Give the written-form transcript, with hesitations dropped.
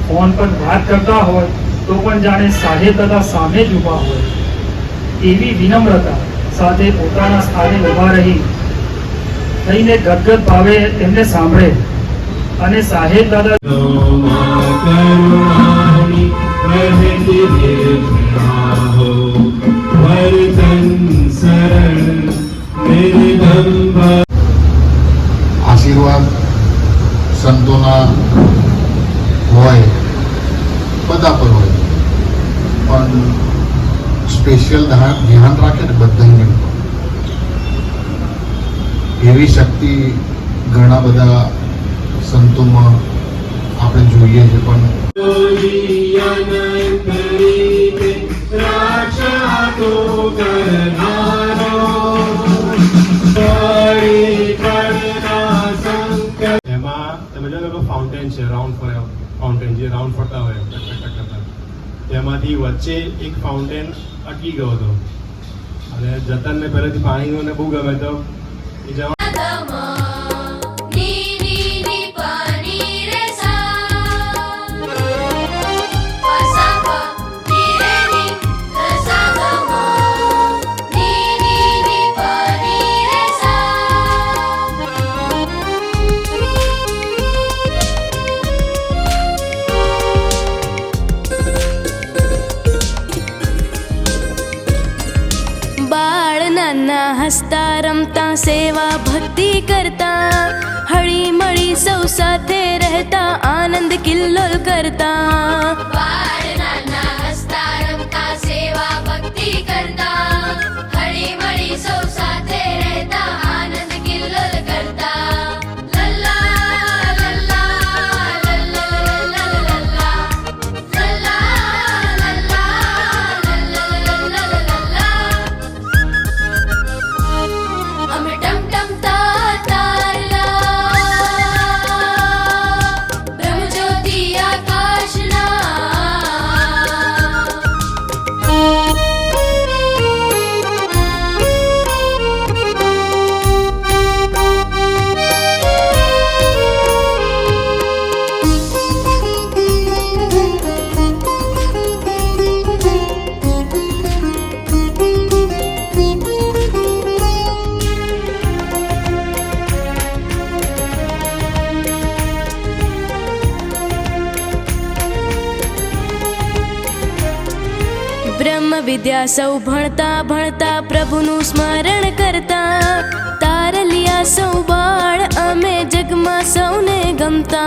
phone पर बात करता हो तो पण जाने साहे तथा सामे ज ऊभा होय एवी विनम्रता साथे पोताना स्थाने ऊभा रही थईने गदगद भावे तेમને સાંભળે અને સાહેબ દાદા આશીર્વાદ સંતોના હોય બધા પર હોય પણ સ્પેશિયલ ધ્યાન રાખે ને બધાને એવી શક્તિ ઘણા બધા સંતોમાં આપણે જોઈએ છે પણ फाउंटेन है राउंड फाउंटेन जो राउंड फरता हो वच्चे एक फाउंटेन अटकी गयो तो जतन ने पहले पानी ने बहु गमे तो हसता रमता सेवा भक्ति करता हળી મળી સૌ સાથે રહેતા આનંદ કિલ્લોલ કરતા બાળ નાના હસતા રમતા સેવા ભક્તિ કરતા હળી મળી સૌ સાથે રહેતા આનંદ કિલ્લોલ કરતા લલ્લા લલ્લા લલ્લા લલ્લા લલ્લા લલ્લા લલ્લા લલ્લા લલ્લા અમે ટમટમતા તારલા બ્રહ્મજ્યોતિ આકાશના ब्रह्म विद्या सौ भणता भणता प्रभुनु स्मरण करता तारलिया सौ बाळ अमे जगमा सौने गमता